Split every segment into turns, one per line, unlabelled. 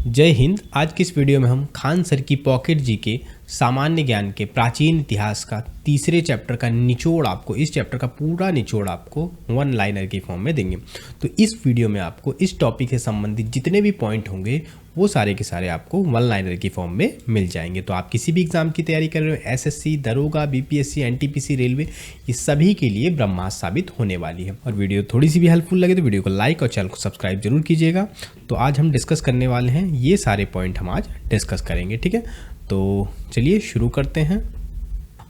जय हिंद। आज की इस वीडियो में हम खान सर की पॉकेट जी के सामान्य ज्ञान के प्राचीन इतिहास का तीसरे चैप्टर का निचोड़ आपको, इस चैप्टर का पूरा निचोड़ आपको वन लाइनर की फॉर्म में देंगे। तो इस वीडियो में आपको इस टॉपिक से संबंधित जितने भी पॉइंट होंगे वो सारे के सारे आपको वन लाइनर की फॉर्म में मिल जाएंगे। तो आप किसी भी एग्जाम की तैयारी कर रहे हो, एसएससी, दरोगा, बीपीएससी, एनटीपीसी, रेलवे, ये सभी के लिए ब्रह्मास्त्र साबित होने वाली है। और वीडियो थोड़ी सी भी हेल्पफुल लगे तो वीडियो को लाइक और चैनल को सब्सक्राइब जरूर कीजिएगा। तो आज हम डिस्कस करने वाले हैं, ये सारे पॉइंट हम आज डिस्कस करेंगे, ठीक है। तो चलिए शुरू करते हैं।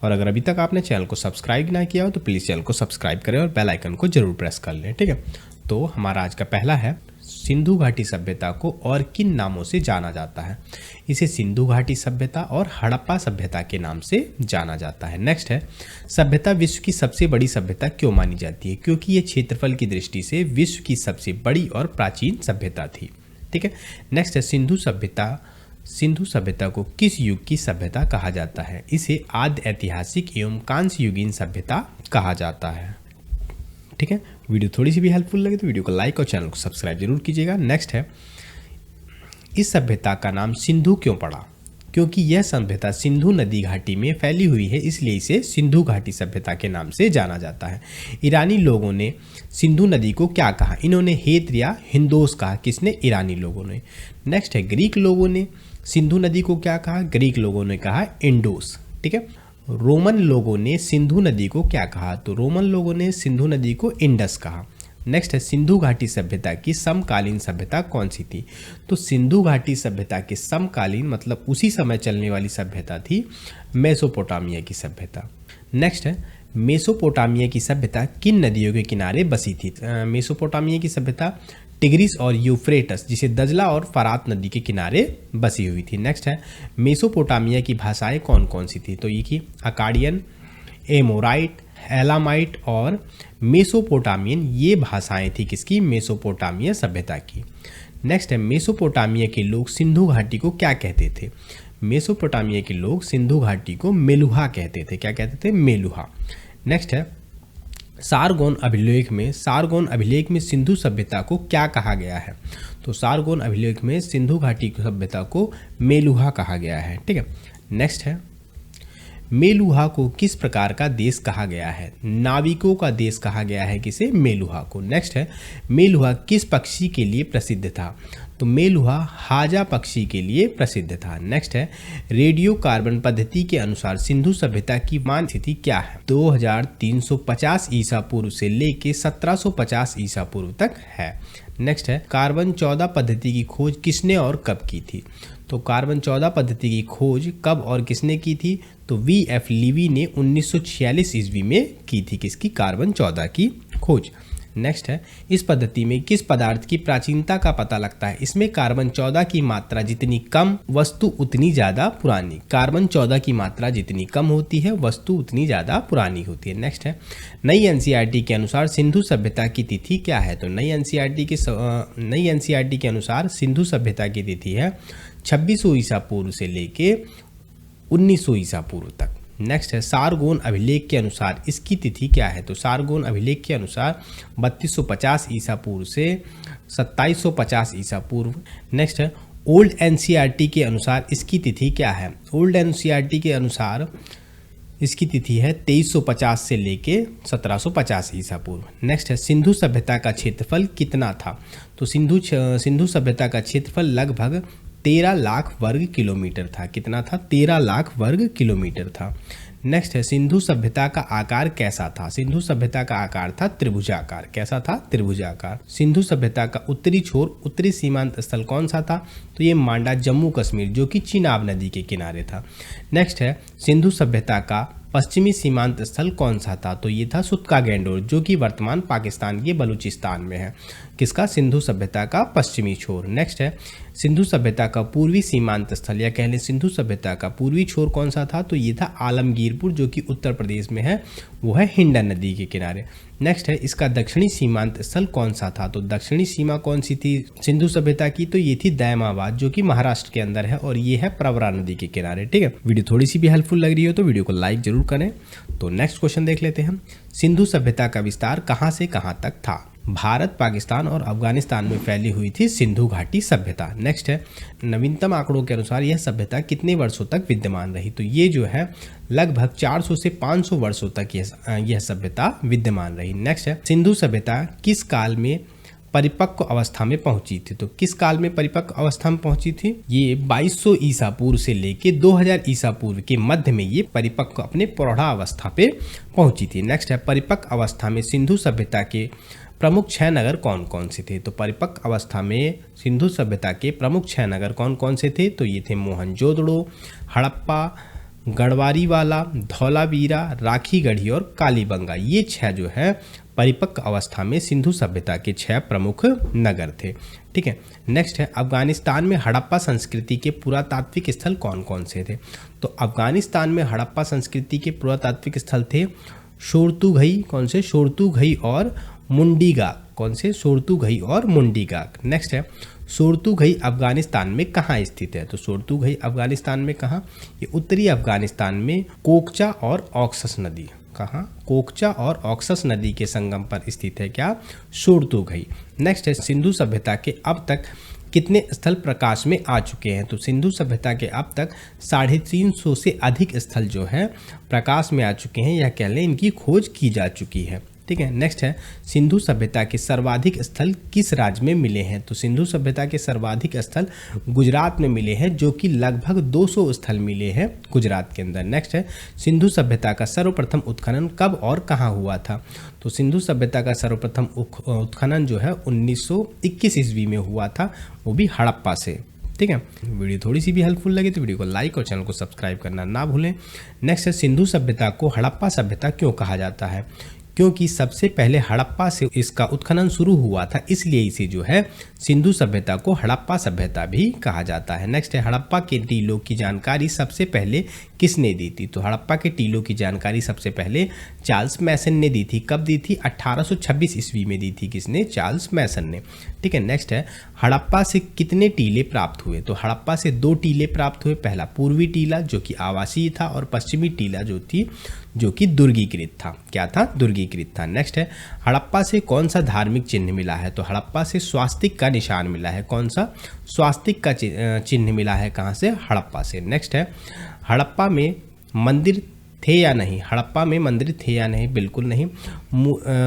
और अगर अभी तक आपने चैनल को सब्सक्राइब ना किया हो तो प्लीज़ चैनल को सब्सक्राइब करें और बेल आइकन को जरूर प्रेस कर लें, ठीक है। तो हमारा आज का पहला है, सिंधु घाटी सभ्यता को और किन नामों से जाना जाता है। इसे सिंधु घाटी सभ्यता और हड़प्पा सभ्यता के नाम से जाना जाता है। नेक्स्ट है, सभ्यता विश्व की सबसे बड़ी सभ्यता क्यों मानी जाती है? क्योंकि ये क्षेत्रफल की दृष्टि से विश्व की सबसे बड़ी और प्राचीन सभ्यता थी, ठीक है। नेक्स्ट है, सिंधु सभ्यता को किस युग की सभ्यता कहा जाता है? इसे आद्य ऐतिहासिक एवं कांस्य युगीन सभ्यता कहा जाता है, ठीक है। वीडियो थोड़ी सी भी हेल्पफुल लगे तो वीडियो को लाइक और चैनल को सब्सक्राइब जरूर कीजिएगा। नेक्स्ट है, इस सभ्यता का नाम सिंधु क्यों पड़ा? क्योंकि यह सभ्यता सिंधु नदी घाटी में फैली हुई है, इसलिए इसे सिंधु घाटी सभ्यता के नाम से जाना जाता है। ईरानी लोगों ने सिंधु नदी को क्या कहा? इन्होंने हेत या हिंदोस कहा। किसने? ईरानी लोगों ने। नेक्स्ट है, ग्रीक लोगों ने सिंधु नदी को क्या कहा? ग्रीक लोगों ने कहा इंडोस, ठीक है। रोमन लोगों ने सिंधु नदी को क्या कहा? तो रोमन लोगों ने सिंधु नदी को इंडस कहा। नेक्स्ट है, सिंधु घाटी सभ्यता की समकालीन सभ्यता कौन सी थी? तो सिंधु घाटी सभ्यता के समकालीन मतलब उसी समय चलने वाली सभ्यता थी मेसोपोटामिया की सभ्यता। नेक्स्ट है, मेसोपोटामिया की सभ्यता किन नदियों के किनारे बसी थी? मेसोपोटामिया की सभ्यता टिग्रिस और यूफ्रेटस, जिसे दजला और फरात नदी के किनारे बसी हुई थी। नेक्स्ट है, मेसोपोटामिया की भाषाएं कौन कौन सी थी? तो ये की अकाडियन, एमोराइट, एलामाइट और मेसोपोटामियन, ये भाषाएं थी किसकी? मेसोपोटामिया सभ्यता की। नेक्स्ट है, मेसोपोटामिया के लोग सिंधु घाटी को क्या कहते थे? मेसोपोटामिया के लोग सिंधु घाटी को मेलुहा कहते थे। क्या कहते थे? मेलुहा। नेक्स्ट है, सारगोन अभिलेख में सिंधु सभ्यता को क्या कहा गया है? तो सारगोन अभिलेख में सिंधु घाटी सभ्यता को मेलुहा कहा गया है, ठीक है। नेक्स्ट है, मेलुहा को किस प्रकार का देश कहा गया है? नाविकों का देश कहा गया है किसे? मेलुहा को। नेक्स्ट है, मेलुहा किस पक्षी के लिए प्रसिद्ध था? तो मेलुहा हाजा पक्षी के लिए प्रसिद्ध था। नेक्स्ट है, रेडियो कार्बन पद्धति के अनुसार सिंधु सभ्यता की मान स्थिति क्या है? 2350 ईसा पूर्व से लेके 1750 ईसा पूर्व तक है। नेक्स्ट है, कार्बन 14 पद्धति की खोज किसने और कब की थी? तो कार्बन 14 पद्धति की खोज कब और किसने की थी? तो वी.एफ. लीवी ने 1946 ईस्वी में की थी किसकी? कार्बन 14 की खोज। नेक्स्ट है, इस पद्धति में किस पदार्थ की प्राचीनता का पता लगता है? इसमें कार्बन 14 की मात्रा जितनी कम, वस्तु उतनी ज्यादा पुरानी। कार्बन 14 की मात्रा जितनी कम होती है, वस्तु उतनी ज्यादा पुरानी होती है। नेक्स्ट है, नई एनसीईआरटी के अनुसार सिंधु सभ्यता की तिथि क्या है? तो नई एनसीईआरटी के अनुसार सिंधु सभ्यता की तिथि है 2600 ईसा पूर्व से लेके 1900 ईसा पूर्व तक। नेक्स्ट है, सारगोन अभिलेख के अनुसार इसकी तिथि क्या है? तो सारगोन अभिलेख के अनुसार 3250 ईसा पूर्व से 2750 ईसा पूर्व। नेक्स्ट है, ओल्ड एनसीईआरटी के अनुसार इसकी तिथि क्या है? ओल्ड एनसीईआरटी के अनुसार इसकी तिथि है 2350 से लेके 1750 ईसा पूर्व। नेक्स्ट है, सिंधु सभ्यता का क्षेत्रफल कितना था? तो सिंधु सभ्यता का क्षेत्रफल लगभग 13 लाख वर्ग किलोमीटर था। कितना था? 13 लाख वर्ग किलोमीटर था। नेक्स्ट है, सिंधु सभ्यता का आकार कैसा था? सिंधु सभ्यता का आकार था त्रिभुजाकार। कैसा था? त्रिभुजाकार। सिंधु सभ्यता का उत्तरी छोर, उत्तरी सीमांत स्थल कौन सा था? तो ये मांडा, जम्मू कश्मीर, जो कि चिनाब नदी के किनारे था। नेक्स्ट है, सिंधु सभ्यता का पश्चिमी सीमांत स्थल कौन सा था? तो ये था सुतका गैंडोर, जो कि वर्तमान पाकिस्तान के बलूचिस्तान में है। किसका? सिंधु सभ्यता का पश्चिमी छोर। नेक्स्ट है, सिंधु सभ्यता का पूर्वी सीमांत स्थल या कह लें सिंधु सभ्यता का पूर्वी छोर कौन सा था? तो ये था आलमगीरपुर, जो कि उत्तर प्रदेश में है, वो है हिंडन नदी के किनारे। नेक्स्ट है, इसका दक्षिणी सीमांत स्थल कौन सा था? तो दक्षिणी सीमा कौन सी थी सिंधु सभ्यता की? तो ये थी दैमाबाद, जो कि महाराष्ट्र के अंदर है, और ये है प्रवरा नदी के किनारे, ठीक है। वीडियो थोड़ी सी भी हेल्पफुल लग रही हो तो वीडियो को लाइक जरूर करें। तो नेक्स्ट क्वेश्चन देख लेते हैं, सिंधु सभ्यता का विस्तार कहाँ से कहाँ तक था? भारत, पाकिस्तान और अफगानिस्तान में फैली हुई थी सिंधु घाटी सभ्यता। नेक्स्ट है, नवीनतम आंकड़ों के अनुसार यह सभ्यता कितने वर्षों तक विद्यमान रही? तो ये जो है लगभग 400 से 500 वर्षों तक यह सभ्यता विद्यमान रही। नेक्स्ट है, सिंधु सभ्यता किस काल में परिपक्व अवस्था में पहुंची थी? तो किस काल में परिपक्व अवस्था में पहुंची थी? ये 2200 ईसा पूर्व से लेके 2000 ईसा पूर्व के मध्य में ये परिपक्व अपने प्रौढ़ा अवस्था पे पहुंची थी। नेक्स्ट है, परिपक्व अवस्था में सिंधु सभ्यता के प्रमुख 6 नगर कौन कौन से थे? तो परिपक्व अवस्था में सिंधु सभ्यता के प्रमुख 6 नगर कौन कौन से थे? तो ये थे मोहनजोदड़ो, हड़प्पा, गढ़वारीवाला, धौलावीरा, राखीगढ़ी और कालीबंगा। ये 6 जो है परिपक्व अवस्था में सिंधु सभ्यता के 6 प्रमुख नगर थे। ठीक है, नेक्स्ट है, अफगानिस्तान में हड़प्पा संस्कृति के पुरातात्विक स्थल कौन कौन से थे? तो अफगानिस्तान में हड़प्पा संस्कृति के पुरातात्विक स्थल थे शोरतुघई, कौन से? शोरतुघई और मुंडीगाक। कौन से? शोरतुघई और मुंडीगाक। नेक्स्ट है, शोरतुघई अफगानिस्तान में कहाँ स्थित है? तो शोरतुघई अफगानिस्तान में कहाँ? ये उत्तरी अफगानिस्तान में कोकचा और ऑक्सस नदी। कहाँ? कोकचा और ऑक्सस नदी के संगम पर स्थित है क्या? शोरतुघई। नेक्स्ट है, सिंधु सभ्यता के अब तक कितने स्थल प्रकाश में आ चुके हैं? तो सिंधु सभ्यता के अब तक 350 से अधिक स्थल जो है प्रकाश में आ चुके हैं, या कह लें इनकी खोज की जा चुकी है। ठीक है, नेक्स्ट है, सिंधु सभ्यता के सर्वाधिक स्थल किस राज्य में मिले हैं? तो सिंधु सभ्यता के सर्वाधिक स्थल गुजरात में मिले हैं, जो कि लगभग 200 स्थल मिले हैं गुजरात के अंदर। नेक्स्ट है, सिंधु सभ्यता का सर्वप्रथम उत्खनन कब और कहाँ हुआ था? तो सिंधु सभ्यता का सर्वप्रथम उत्खनन जो है 1921 ईस्वी में हुआ था, वो भी हड़प्पा से। ठीक है, वीडियो थोड़ी सी भी हेल्पफुल लगी तो वीडियो को लाइक और चैनल को सब्सक्राइब करना ना भूलें। नेक्स्ट है, सिंधु सभ्यता को हड़प्पा सभ्यता क्यों कहा जाता है? क्योंकि सबसे पहले हड़प्पा से इसका उत्खनन शुरू हुआ था, इसलिए इसे जो है सिंधु सभ्यता को हड़प्पा सभ्यता भी कहा जाता है। नेक्स्ट है, हड़प्पा के टीलों की जानकारी सबसे पहले किसने दी थी? तो हड़प्पा के टीलों की जानकारी सबसे पहले चार्ल्स मैसन ने दी थी। कब दी थी? 1826 ईस्वी में दी थी। किसने? चार्ल्स मैसन ने। ठीक है, नेक्स्ट है, हड़प्पा से कितने टीले प्राप्त हुए? तो हड़प्पा से 2 टीले प्राप्त हुए। पहला पूर्वी टीला जो कि आवासीय था, और पश्चिमी टीला जो कि दुर्गीकृत था। क्या था? दुर्गीकृत था। नेक्स्ट है, हड़प्पा से कौन सा धार्मिक चिन्ह मिला है? तो हड़प्पा से स्वास्तिक का निशान मिला है। कौन सा? स्वास्तिक का चिन्ह मिला है। कहाँ से? हड़प्पा से। नेक्स्ट है, हड़प्पा में मंदिर थे या नहीं? हड़प्पा में मंदिर थे या नहीं? बिल्कुल नहीं।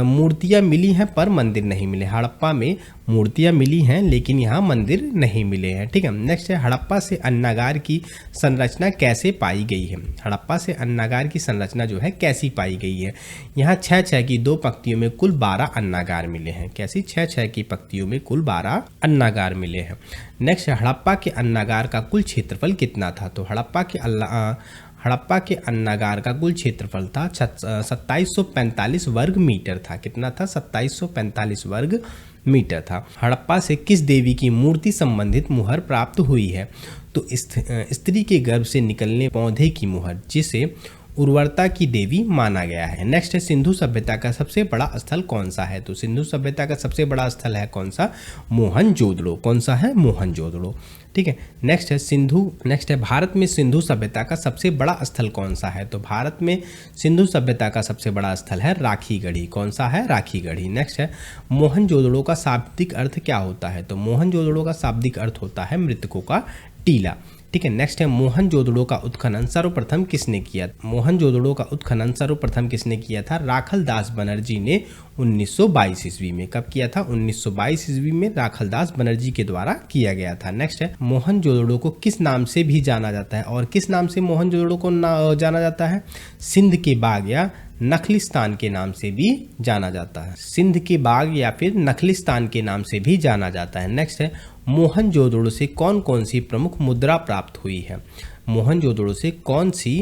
मूर्तियाँ मिली हैं पर मंदिर नहीं मिले। हड़प्पा में मूर्तियाँ मिली हैं लेकिन यहाँ मंदिर नहीं मिले हैं। ठीक है, नेक्स्ट है, हड़प्पा से अन्नागार की संरचना कैसे पाई गई है? हड़प्पा से अन्नागार की संरचना जो है कैसी पाई गई है? यहाँ 6-6 की 2 पंक्तियों में कुल 12 अन्नागार मिले हैं। कैसी? 6-6 की पंक्तियों में कुल 12 अन्नागार मिले हैं। नेक्स्ट है, हड़प्पा के अन्नागार का कुल क्षेत्रफल कितना था? तो हड़प्पा के अन्नागार का कुल क्षेत्रफल था 2745 वर्ग मीटर था। कितना था? 2745 वर्ग मीटर था। हड़प्पा से किस देवी की मूर्ति संबंधित मुहर प्राप्त हुई है? तो स्त्री के गर्भ से निकलने पौधे की मुहर, जिसे उर्वरता की देवी माना गया है। नेक्स्ट है, सिंधु सभ्यता का सबसे बड़ा स्थल कौन सा है? तो सिंधु सभ्यता का सबसे बड़ा स्थल है कौन सा? मोहनजोदड़ो। कौन सा है? मोहनजोदड़ो। ठीक है, नेक्स्ट है, भारत में सिंधु सभ्यता का सबसे बड़ा स्थल कौन सा है? तो भारत में सिंधु सभ्यता का सबसे बड़ा स्थल है राखीगढ़ी। कौन सा है? राखीगढ़ी। नेक्स्ट है, मोहनजोदड़ो का शाब्दिक अर्थ क्या होता है? तो मोहनजोदड़ो का शाब्दिक अर्थ होता है मृतकों का टीला। ठीक है, नेक्स्ट है, मोहनजोदड़ो का उत्खनन सर्वप्रथम किसने किया? मोहनजोदड़ो का उत्खनन सर्वप्रथम किसने किया था? राखलदास बनर्जी ने 1922 ईस्वी में। कब किया था? 1922 ईस्वी में राखलदास बनर्जी के द्वारा किया गया था। नेक्स्ट है, मोहनजोदड़ो को किस नाम से भी जाना जाता है? और किस नाम से मोहनजोदड़ो को जाना जाता है? सिंध के बाग या नखलिस्तान के नाम से भी जाना जाता है। सिंध के बाग या फिर नखलिस्तान के नाम से भी जाना जाता है। नेक्स्ट है, मोहनजोदड़ो से कौन कौन सी प्रमुख मुद्रा प्राप्त हुई है? मोहनजोदड़ो से कौन सी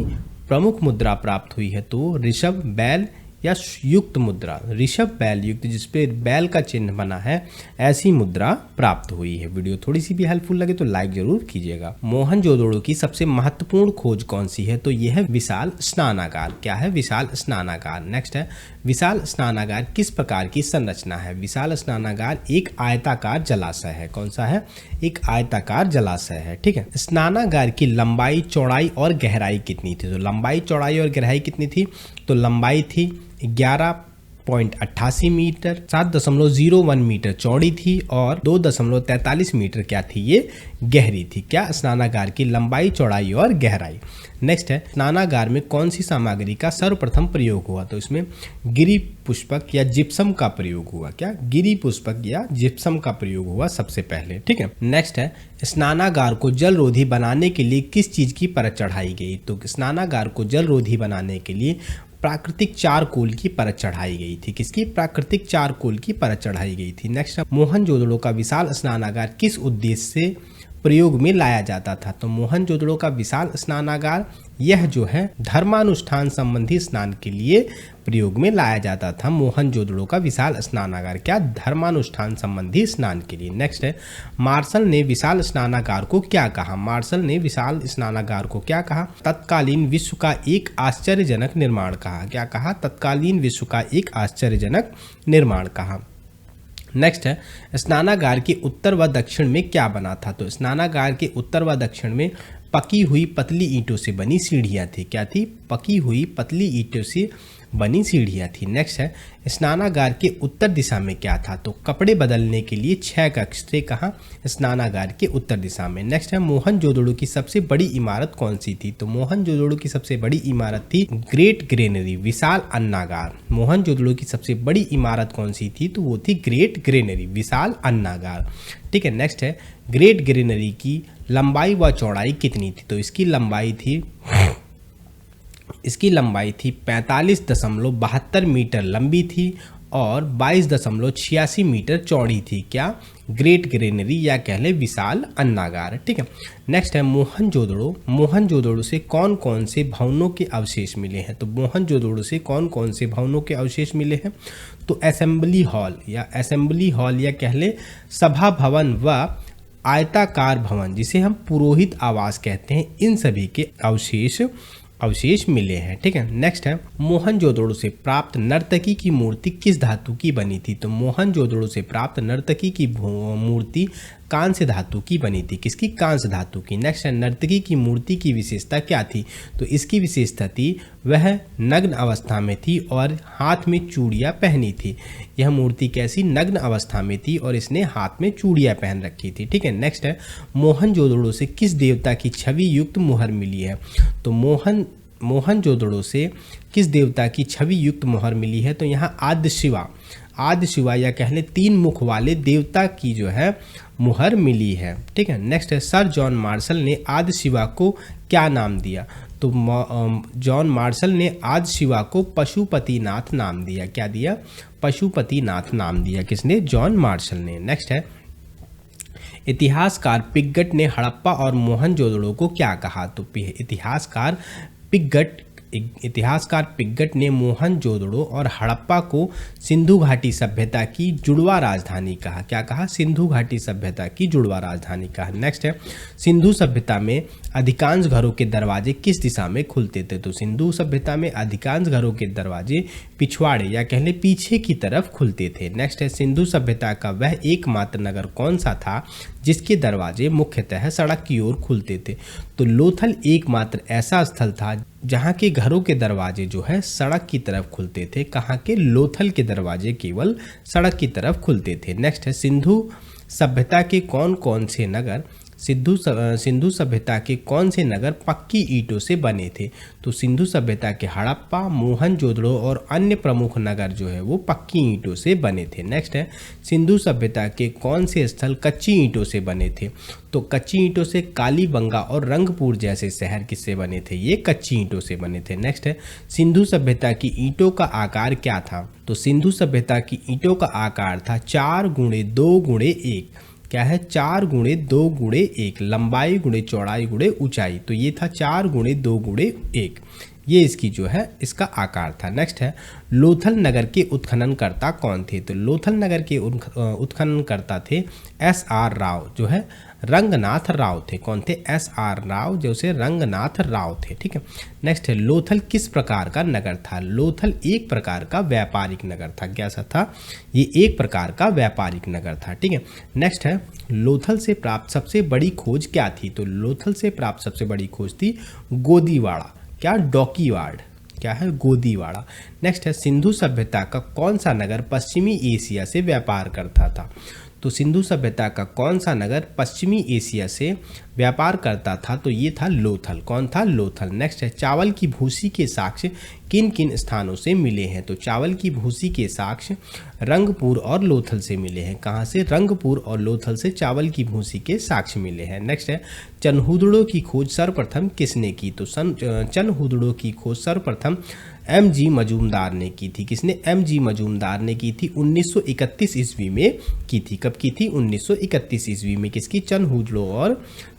प्रमुख मुद्रा प्राप्त हुई है? तो ऋषभ, बैल या युक्त मुद्रा। ऋषभ बैल युक्त, जिसपे बैल का चिन्ह बना है, ऐसी मुद्रा प्राप्त हुई है। वीडियो थोड़ी सी भी हेल्पफुल लगे तो लाइक जरूर कीजिएगा। मोहनजोदड़ो की सबसे महत्वपूर्ण खोज कौन सी है? तो यह है विशाल स्नानागार। क्या है? विशाल स्नानागार। नेक्स्ट है, विशाल स्नानागार किस प्रकार की संरचना है? विशाल स्नानागार एक आयताकार जलाशय है। कौन सा है? एक आयताकार जलाशय है। ठीक है, स्नानागार की लंबाई, चौड़ाई और गहराई कितनी थी? तो लंबाई, चौड़ाई और गहराई कितनी थी? तो लंबाई थी 7.88 मीटर, 7.01 मीटर चौड़ी थी और 2.43 मीटर क्या थी, ये गहरी थी। क्या? स्नानागार की लंबाई, चौड़ाई और गहराई। नेक्स्ट है, स्नानागार में कौन सी सामग्री का सर्वप्रथम प्रयोग हुआ? तो इसमें गिरी पुष्पक या जिप्सम का प्रयोग हुआ। क्या? गिरी पुष्पक या जिप्सम का प्रयोग हुआ सबसे पहले। ठीक है। नेक्स्ट है, स्नानागार को जलरोधी बनाने के लिए किस चीज की परत चढ़ाई गई? तो स्नानागार को जलरोधी बनाने के लिए प्राकृतिक चारकोल की परत चढ़ाई गई थी। किसकी? प्राकृतिक चारकोल की परत चढ़ाई गई थी। नेक्स्ट, मोहनजोदड़ो का विशाल स्नानागार किस उद्देश्य से प्रयोग में लाया जाता था? तो मोहनजोदड़ो का विशाल स्नानागार यह जो है धर्मानुष्ठान संबंधी स्नान के लिए प्रयोग में लाया जाता था। मोहनजोदड़ो का विशाल स्नानागार क्या? धर्मानुष्ठान संबंधी स्नान के लिए। नेक्स्ट है, मार्शल ने विशाल स्नानागार को क्या कहा? मार्शल ने विशाल स्नानागार को क्या कहा? तत्कालीन विश्व का एक आश्चर्यजनक निर्माण कहा। क्या कहा? तत्कालीन विश्व का एक आश्चर्यजनक निर्माण कहा। नेक्स्ट है, स्नानागार के उत्तर व दक्षिण में क्या बना था? तो स्नानागार के उत्तर व दक्षिण में पकी हुई पतली ईंटों से बनी सीढ़ियाँ थी। क्या थी? पकी हुई पतली ईंटों से बनी सीढ़ियाँ थी। नेक्स्ट है, स्नानागार के उत्तर दिशा में क्या था? तो कपड़े बदलने के लिए 6 कक्ष थे। कहाँ? स्नानागार के उत्तर दिशा में। नेक्स्ट है, मोहनजोदड़ो की सबसे बड़ी इमारत कौन सी थी? तो मोहनजोदड़ो की सबसे बड़ी इमारत थी ग्रेट ग्रेनरी, विशाल अन्नागार। मोहनजोदड़ो की सबसे बड़ी इमारत कौन सी थी? तो वो थी ग्रेट ग्रेनरी, विशाल अन्नागार। ठीक है। नेक्स्ट है, ग्रेट ग्रेनरी की लंबाई व चौड़ाई कितनी थी? तो इसकी लंबाई थी 45.72 मीटर लंबी थी और 22.86 मीटर चौड़ी थी। क्या? ग्रेट ग्रेनरी या कह ले विशाल अन्नागार। ठीक है। नेक्स्ट है, मोहनजोदड़ो से कौन कौन से भवनों के अवशेष मिले हैं? तो मोहनजोदड़ो से कौन कौन से भवनों के अवशेष मिले हैं? तो असेंबली हॉल या कह ले सभा भवन व आयताकार भवन, जिसे हम पुरोहित आवास कहते हैं, इन सभी के अवशेष मिले हैं। ठीक है। नेक्स्ट है, मोहनजोदड़ो से प्राप्त नर्तकी की मूर्ति किस धातु की बनी थी? तो मोहनजोदड़ो से प्राप्त नर्तकी की मूर्ति कांस्य धातु की बनी थी। किसकी? कांस्य धातु की। नेक्स्ट है, नर्तकी की मूर्ति की विशेषता क्या थी? तो इसकी विशेषता थी वह नग्न अवस्था में थी और हाथ में चूड़ियाँ पहनी थी। यह मूर्ति कैसी? नग्न अवस्था में थी और इसने हाथ में चूड़ियाँ पहन रखी थी। ठीक है। नेक्स्ट है, मोहनजोदड़ो से किस देवता की छवि युक्त मुहर मिली है? तो मोहनजोदड़ो से किस देवता की छवि युक्त मुहर मिली है? तो यहाँ आदि शिवा या कह ले 3 मुख वाले देवता की जो है मुहर मिली है। ठीक है। नेक्स्ट है, सर जॉन मार्शल ने आदि शिवा को क्या नाम दिया? तो जॉन मार्शल ने आदि शिवा को पशुपतिनाथ नाम दिया। क्या दिया? पशुपतिनाथ नाम दिया। किसने? जॉन मार्शल ने। नेक्स्ट है, इतिहासकार पिगट ने हड़प्पा और मोहनजोदड़ो को क्या कहा? तो इतिहासकार पिगट ने मोहनजोदड़ो और हड़प्पा को सिंधु घाटी सभ्यता की जुड़वा राजधानी कहा। क्या कहा? सिंधु घाटी सभ्यता की जुड़वा राजधानी कहा। नेक्स्ट है, सिंधु सभ्यता में अधिकांश घरों के दरवाजे किस दिशा में खुलते थे? तो सिंधु सभ्यता में अधिकांश घरों के दरवाजे पिछवाड़े या कह ले पीछे की तरफ खुलते थे। नेक्स्ट है, सिंधु सभ्यता का वह एकमात्र नगर कौन सा था जिसके दरवाजे मुख्यतः सड़क की ओर खुलते थे? तो लोथल एकमात्र ऐसा स्थल था जहाँ के घरों के दरवाजे जो है सड़क की तरफ खुलते थे। कहाँ के? लोथल के दरवाजे केवल सड़क की तरफ खुलते थे। नेक्स्ट है, सिंधु सभ्यता के कौन से नगर सिंधु सभ्यता के कौन से नगर पक्की ईंटों से बने थे? तो सिंधु सभ्यता के हड़प्पा, मोहनजोदड़ो और अन्य प्रमुख नगर जो है वो पक्की ईंटों से बने थे। नेक्स्ट है, सिंधु सभ्यता के कौन से स्थल कच्ची ईंटों से बने थे? तो कच्ची ईंटों से कालीबंगा और रंगपुर जैसे शहर किससे बने थे? ये कच्ची ईंटों से बने थे। नेक्स्ट है, सिंधु सभ्यता की ईंटों का आकार क्या था? तो सिंधु सभ्यता की ईंटों का आकार था 4x2x1। क्या है? 4x2x1, लंबाई गुणे चौड़ाई गुणे ऊंचाई। तो ये था 4x2x1, ये इसकी जो है इसका आकार था। नेक्स्ट है, लोथल नगर के उत्खननकर्ता कौन थे? तो लोथल नगर के उत्खननकर्ता थे SR राव, जो है रंगनाथ राव थे। कौन थे? SR राव, जो से रंगनाथ राव थे। ठीक है। नेक्स्ट है, लोथल किस प्रकार का नगर था? लोथल एक प्रकार का व्यापारिक नगर था। क्या सा था? ये एक प्रकार का व्यापारिक नगर था। ठीक है। नेक्स्ट है, लोथल से प्राप्त सबसे बड़ी खोज क्या थी? तो लोथल से प्राप्त सबसे बड़ी खोज थी गोदीवाड़ा। क्या? डॉकीवाड़। क्या है, गोदीवाड़ा। नेक्स्ट है सिंधु सभ्यता का कौन सा नगर पश्चिमी एशिया से व्यापार करता था? तो सिंधु सभ्यता का कौन सा नगर पश्चिमी एशिया से व्यापार करता था? तो ये था लोथल। कौन था? लोथल। नेक्स्ट है चावल की भूसी के साक्ष्य किन किन स्थानों से मिले हैं? तो चावल की भूसी के साक्ष्य रंगपुर और लोथल से मिले हैं। कहाँ से? रंगपुर और लोथल से चावल की भूसी के साक्ष्य मिले हैं। नेक्स्ट है चनहूदड़ों की खोज सर्वप्रथम किसने की? तो चनहूदड़ों की खोज सर्वप्रथम एम.जी. मजूमदार ने की थी। किसने? एम.जी. मजूमदार ने की थी। 1931 ईस्वी में की थी। कब की थी? 1931 ईस्वी में। किसकी?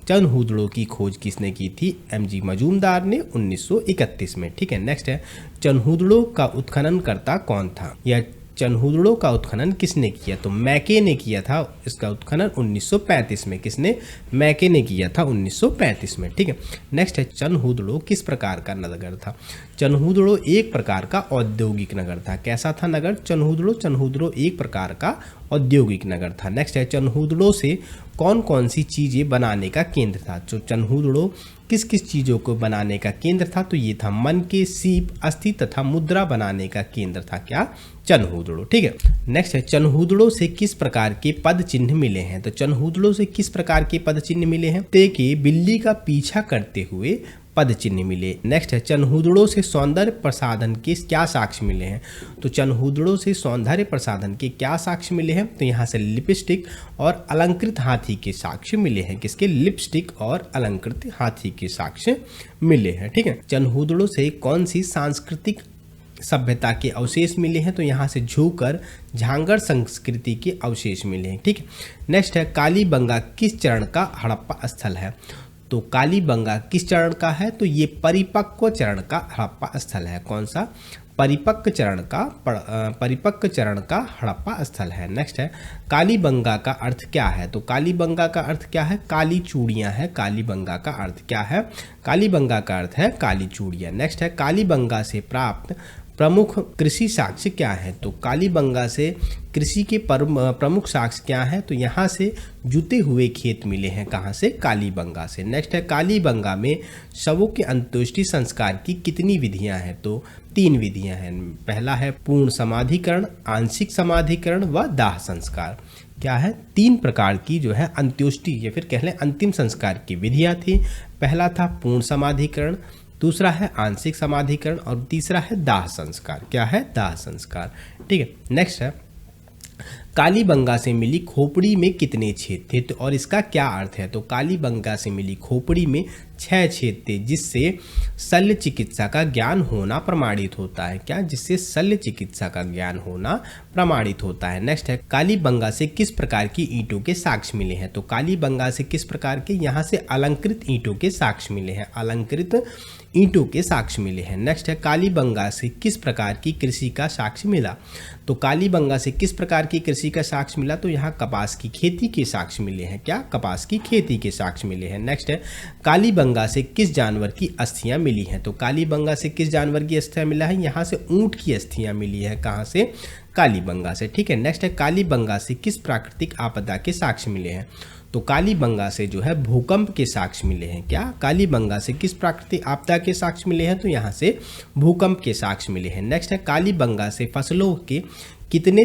चनहूदड़ों की खोज किसने की थी? एम.जी. मजूमदार ने 1931 में। ठीक है। नेक्स्ट है चनहूदड़ों का उत्खनन करता कौन था? या चनहूदड़ों का उत्खनन किसने किया? तो मैके ने किया था इसका उत्खनन 1935 में। किसने? मैके ने किया था 1935 में। ठीक है। नेक्स्ट है चनहूदड़ों किस प्रकार का नगर था? चनहूदड़ों एक प्रकार का औद्योगिक नगर था। कैसा था नगर? चनहूदड़ों एक प्रकार का औद्योगिक नगर था। नेक्स्ट है चनहूदड़ों से कौन कौन सी चीज़ें बनाने का केंद्र था? तो चनहूदड़ों किस किस चीज़ों को बनाने का केंद्र था? तो ये था मन के सीप, अस्थि तथा मुद्रा बनाने का केंद्र था। क्या? चनहूदड़ों। ठीक है। नेक्स्ट है चनहूदड़ों से किस प्रकार के पद चिन्ह मिले हैं? तो चनहूदड़ों से किस प्रकार के पद चिन्ह मिले हैं? ते के बिल्ली का पीछा करते हुए पद चिन्ह मिले। नेक्स्ट है चनहूदड़ों से सौंदर्य प्रसाधन के क्या साक्ष्य मिले हैं? तो चनहूदड़ों से सौंदर्य प्रसाधन के क्या साक्ष्य मिले हैं? तो यहाँ से लिपस्टिक और अलंकृत हाथी के साक्ष्य मिले हैं। किसके? लिपस्टिक और अलंकृत हाथी के साक्ष्य मिले हैं। ठीक है। चनहूदड़ों से कौन सी सांस्कृतिक सभ्यता के अवशेष मिले हैं? तो यहाँ से झूकर झांगड़ संस्कृति के अवशेष मिले हैं। ठीक है। नेक्स्ट है कालीबंगा किस चरण का हड़प्पा स्थल है? तो कालीबंगा किस चरण का है? तो ये परिपक्व चरण का हड़प्पा स्थल है। कौन सा? परिपक्व चरण का हड़प्पा स्थल है। नेक्स्ट है कालीबंगा का अर्थ क्या है? तो कालीबंगा का अर्थ क्या है? काली चूड़ियां है। कालीबंगा का अर्थ क्या है? कालीबंगा का अर्थ है काली चूड़ियां। नेक्स्ट है कालीबंगा से प्राप्त प्रमुख कृषि साक्ष्य क्या है? तो कालीबंगा से कृषि के प्रमुख साक्ष्य क्या है? तो यहाँ से जुते हुए खेत मिले हैं। कहाँ से? कालीबंगा से। नेक्स्ट है कालीबंगा में शवों के अंत्येष्टि संस्कार की कितनी विधियां हैं? तो 3 विधियां हैं। पहला है पूर्ण समाधिकरण, आंशिक समाधिकरण व दाह संस्कार। क्या है? 3 प्रकार की जो है अंत्योष्टि या फिर कह लें अंतिम संस्कार की विधियां थी। पहला था पूर्ण समाधिकरण, दूसरा है आंशिक समाधिकरण और तीसरा है दाह संस्कार। क्या है? दाह संस्कार। ठीक है। नेक्स्ट है कालीबंगा से मिली खोपड़ी में कितने छेद थे? तो और इसका क्या अर्थ है? तो कालीबंगा से मिली खोपड़ी में 6 छेद थे, जिससे शल्य चिकित्सा का ज्ञान होना प्रमाणित होता है। क्या? जिससे शल्य चिकित्सा का ज्ञान होना प्रमाणित होता है। नेक्स्ट है कालीबंगा से किस प्रकार की ईंटों के साक्ष्य मिले हैं? तो कालीबंगा से किस प्रकार के? यहाँ से अलंकृत ईंटों के साक्ष्य मिले हैं। अलंकृत ईंटों के साक्ष्य मिले हैं। नेक्स्ट है कालीबंगा से किस प्रकार की कृषि का साक्ष्य मिला? तो कालीबंगा से किस प्रकार की कृषि का साक्ष्य मिला? तो यहाँ कपास की खेती के साक्ष्य मिले हैं। क्या? कपास की खेती के साक्ष्य मिले हैं। नेक्स्ट है कालीबंगा से किस जानवर की अस्थियां मिली हैं? तो कालीबंगा से किस जानवर की अस्थियां मिला है? यहाँ से ऊंट की अस्थियां मिली है। कहाँ से? कालीबंगा से। ठीक है। नेक्स्ट है कालीबंगा से किस प्राकृतिक आपदा के साक्ष्य मिले हैं? तो कालीबंगा से जो है भूकंप के साक्ष्य मिले हैं। क्या? कालीबंगा से किस प्राकृतिक आपदा के साक्ष्य मिले हैं? तो यहाँ से भूकंप के साक्ष्य मिले हैं। नेक्स्ट है कालीबंगा से फसलों के कितने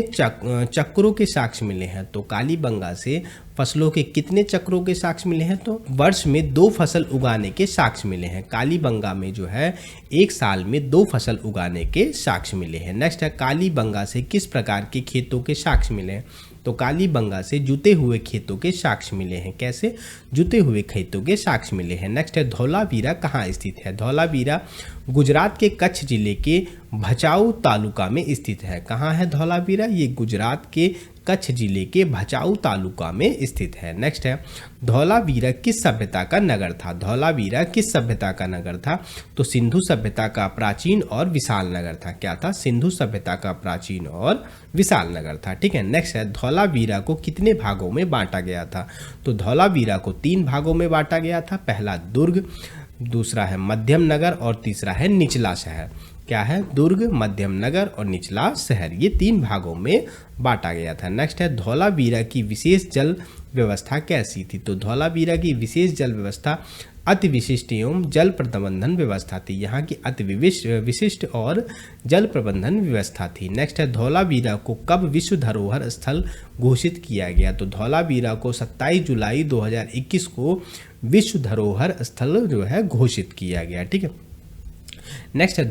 चक्रों के साक्ष्य मिले हैं? तो कालीबंगा से फसलों के कितने चक्रों के साक्ष्य मिले हैं? तो वर्ष में 2 फसल उगाने के साक्ष्य मिले हैं। कालीबंगा में जो है एक साल में 2 फसल उगाने के साक्ष्य मिले हैं। नेक्स्ट है कालीबंगा से किस प्रकार के खेतों के साक्ष्य मिले हैं? तो कालीबंगा से जुते हुए खेतों के साक्ष्य मिले हैं। कैसे? जुते हुए खेतों के साक्ष्य मिले हैं। नेक्स्ट है धौलावीरा कहाँ स्थित है? धौलावीरा गुजरात के कच्छ जिले के भचाऊ तालुका में स्थित है। कहाँ है धौलावीरा? ये गुजरात के कच्छ जिले के भचाऊ तालुका में स्थित है। नेक्स्ट है धौलावीरा किस सभ्यता का नगर था? धौलावीरा किस सभ्यता का नगर था? तो सिंधु सभ्यता का प्राचीन और विशाल नगर था। क्या था? सिंधु सभ्यता का प्राचीन और विशाल नगर था। ठीक है। नेक्स्ट है धौलावीरा को कितने भागों में बांटा गया था? तो धौलावीरा को 3 भागों में बांटा गया था। पहला दुर्ग, दूसरा है मध्यम नगर और तीसरा है निचला शहर। क्या है? दुर्ग, मध्यम नगर और निचला शहर, ये 3 भागों में बांटा गया था। नेक्स्ट है धौलावीरा की विशेष जल व्यवस्था कैसी थी? तो धौलावीरा की विशेष जल व्यवस्था अति विशिष्ट एवं जल प्रबंधन व्यवस्था थी। यहाँ की अति विशिष्ट और जल प्रबंधन व्यवस्था थी। नेक्स्ट है धौलावीरा को कब विश्व धरोहर स्थल घोषित किया गया? तो धौलावीरा को 27 जुलाई 2021 को विश्व धरोहर स्थल जो है घोषित किया गया। ठीक है। नेक्स्ट है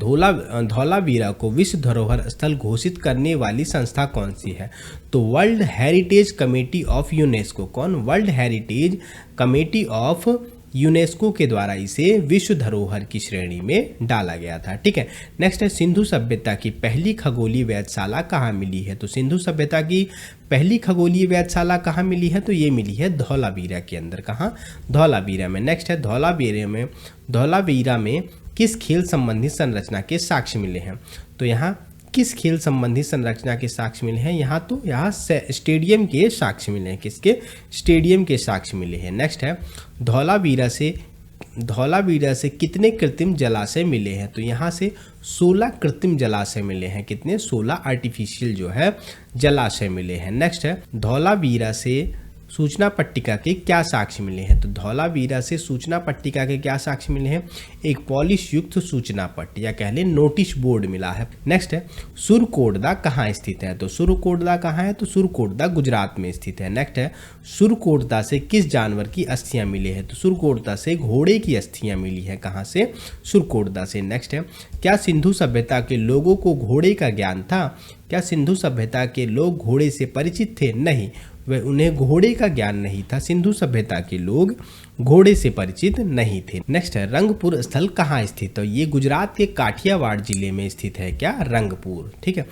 धौलावीरा को विश्व धरोहर स्थल घोषित करने वाली संस्था कौन सी है? तो world heritage committee of UNESCO. कौन? World heritage committee of UNESCO के द्वारा इसे विश्व धरोहर की श्रेणी में डाला गया था। ठीक है। नेक्स्ट है सिंधु सभ्यता की पहली खगोलीय वेधशाला कहाँ मिली है? तो सिंधु सभ्यता की पहली खगोलीय वेधशाला कहाँ मिली है? तो ये मिली है धौलावीरा के अंदर। कहाँ? धौलावीरा में। नेक्स्ट है धौलावीरा में किस खेल संबंधी संरचना के साक्ष्य मिले हैं? तो यहाँ किस खेल संबंधी संरचना के साक्ष्य मिले हैं? यहाँ स्टेडियम के साक्ष्य मिले हैं। किसके? स्टेडियम के साक्ष्य मिले हैं। नेक्स्ट है धौलावीरा से कितने कृत्रिम जलाशय मिले हैं? तो यहाँ से 16 कृत्रिम जलाशय मिले हैं। कितने? 16 आर्टिफिशियल जो है जलाशय मिले हैं। नेक्स्ट है धौलावीरा से सूचना पट्टिका के क्या साक्ष्य मिले हैं? तो धौलावीरा से सूचना पट्टिका के क्या साक्ष्य मिले हैं? एक पॉलिश युक्त सूचना पट्ट या कह लें नोटिस बोर्ड मिला है। नेक्स्ट है सुरकोटदा कहाँ स्थित है? तो सुरकोटदा कहाँ है? तो सुरकोटदा गुजरात में स्थित है। नेक्स्ट है सुरकोटदा से किस जानवर की अस्थियां मिली है? तो सुरकोटदा से घोड़े की अस्थियां मिली है। कहाँ से? सुरकोटदा से। नेक्स्ट है क्या सिंधु सभ्यता के लोगों को घोड़े का ज्ञान था? क्या सिंधु सभ्यता के लोग घोड़े से परिचित थे? नहीं, वह उन्हें घोड़े का ज्ञान नहीं था। सिंधु सभ्यता के लोग घोड़े से परिचित नहीं थे। नेक्स्ट है रंगपुर स्थल कहाँ स्थित? तो ये गुजरात के काठियावाड़ जिले में स्थित है। क्या? रंगपुर। ठीक है।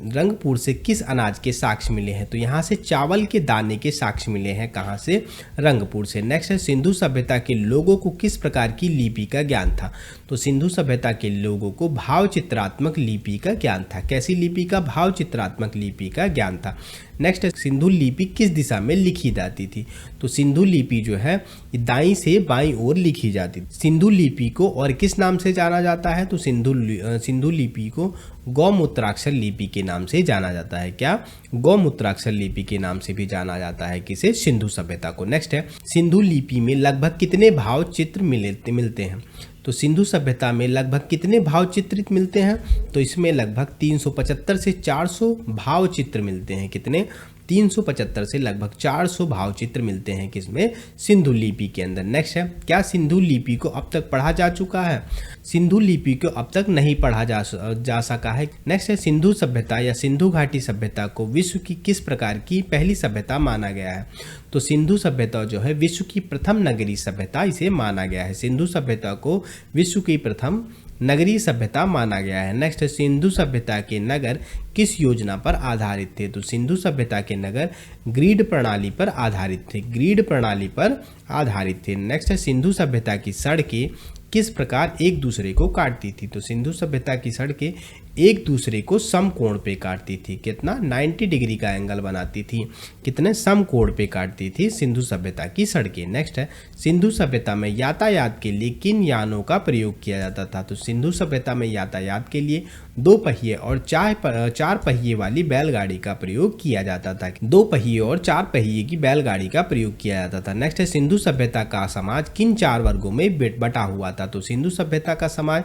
रंगपुर से किस अनाज के साक्ष्य मिले हैं? तो यहाँ से चावल के दाने के साक्ष्य मिले हैं। कहाँ से? रंगपुर से। नेक्स्ट है सिंधु सभ्यता के लोगों को किस प्रकार की लिपि का ज्ञान था? तो सिंधु सभ्यता के लोगों को भाव चित्रात्मक लिपि का ज्ञान था। कैसी लिपि का? भाव चित्रात्मक लिपि का ज्ञान था। नेक्स्ट है सिंधु लिपि किस दिशा में लिखी जाती थी? तो सिंधु लिपि जो है दाईं से बाईं ओर लिखी जाती थी। सिंधु लिपि को और किस नाम से जाना जाता है? तो सिंधु लिपि को गौमूत्राक्षर लिपि के नाम से जाना जाता है। क्या? गौमूत्राक्षर लिपि के नाम से भी जाना जाता है किसे? सिंधु सभ्यता को। नेक्स्ट है सिंधु लिपि में लगभग कितने भाव चित्र मिलते हैं? तो सिंधु सभ्यता में लगभग कितने भाव चित्रित मिलते हैं? तो इसमें लगभग 375 से 400 भाव चित्र मिलते हैं। कितने? 375 से लगभग 400 भाव चित्र मिलते हैं। किसमें? सिंधु लिपि के अंदर। नेक्स्ट है क्या सिंधु लिपि को अब तक पढ़ा जा चुका है? सिंधु लिपि को अब तक नहीं पढ़ा जा सका है। नेक्स्ट है सिंधु सभ्यता या सिंधु घाटी सभ्यता को विश्व की किस प्रकार की पहली सभ्यता माना गया है? तो सिंधु सभ्यता जो है विश्व की प्रथम नगरीय सभ्यता इसे माना गया है। सिंधु सभ्यता को विश्व की प्रथम नगरीय सभ्यता माना गया है। नेक्स्ट है सिंधु सभ्यता के नगर किस योजना पर आधारित थे? तो सिंधु सभ्यता के नगर ग्रिड प्रणाली पर आधारित थे। ग्रिड प्रणाली पर आधारित थे। नेक्स्ट है सिंधु सभ्यता की सड़कें किस प्रकार एक दूसरे को काटती थी? तो सिंधु सभ्यता की सड़कें एक दूसरे को समकोण पे काटती थी। कितना? 90 डिग्री का एंगल बनाती थी। कितने? समकोण पे काटती थी सिंधु सभ्यता की सड़कें। नेक्स्ट है सिंधु सभ्यता में यातायात के लिए किन यानों का प्रयोग किया जाता था? तो सिंधु सभ्यता में यातायात के लिए 2 पहिए और 4 पहिए वाली बैलगाड़ी का प्रयोग किया जाता था। 2 पहिए और 4 पहिए की बैलगाड़ी का प्रयोग किया जाता था। नेक्स्ट है सिंधु सभ्यता का समाज किन 4 वर्गों में बटा हुआ था? तो सिंधु सभ्यता का समाज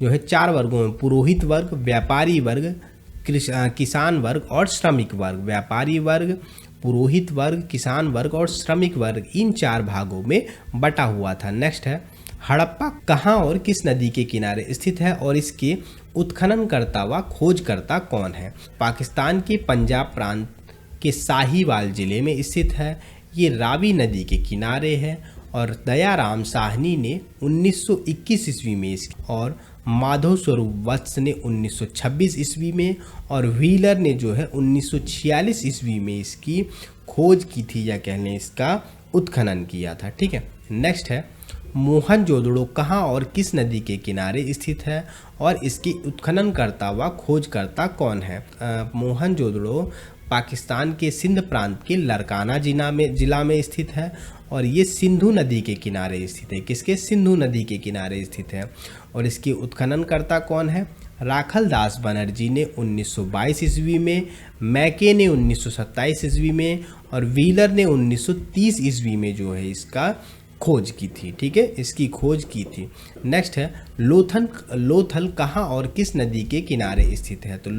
जो है 4 वर्गों में पुरोहित वर्ग, व्यापारी वर्ग, किसान वर्ग और श्रमिक वर्ग। व्यापारी वर्ग, पुरोहित वर्ग, किसान वर्ग और श्रमिक वर्ग इन 4 भागों में बटा हुआ था। नेक्स्ट है हड़प्पा कहाँ और किस नदी के किनारे स्थित है और इसके उत्खननकर्ता व खोजकर्ता कौन है? पाकिस्तान के पंजाब प्रांत के साहिवाल जिले में स्थित है। ये रावी नदी के किनारे है और दयाराम साहनी ने 1921 ईस्वी में और माधव स्वरूप वत्स ने 1926 ईस्वी में और व्हीलर ने जो है 1946 ईस्वी में इसकी खोज की थी या कह लें इसका उत्खनन किया था। ठीक है। नेक्स्ट है मोहनजोदड़ो कहाँ और किस नदी के किनारे स्थित है और इसकी उत्खननकर्ता व खोजकर्ता कौन है? मोहनजोदड़ो पाकिस्तान के सिंध प्रांत के लरकाना जिला में स्थित है और ये सिंधु नदी के किनारे स्थित है। किसके? सिंधु नदी के किनारे स्थित है। और इसके उत्खननकर्ता कौन है? राखल दास बनर्जी ने 1922 ईस्वी में, मैके ने 1927 ईस्वी में और व्हीलर ने 1930 ईस्वी में जो है इसका खोज की थी। ठीक है, इसकी खोज की थी। नेक्स्ट है लोथल कहाँ और किस नदी के किनारे स्थित है? तो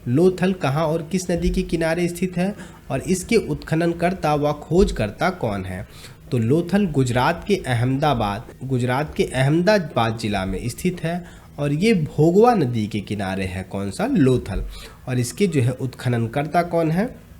लोथल कहाँ और किस नदी के किनारे स्थित है और इसके उत्खननकर्ता व खोजकर्ता कौन है? तो लोथल गुजरात के अहमदाबाद जिला में स्थित है और ये भोगवा नदी के किनारे है। कौन सा? लोथल। और इसके जो है उत्खननकर्ता कौन है?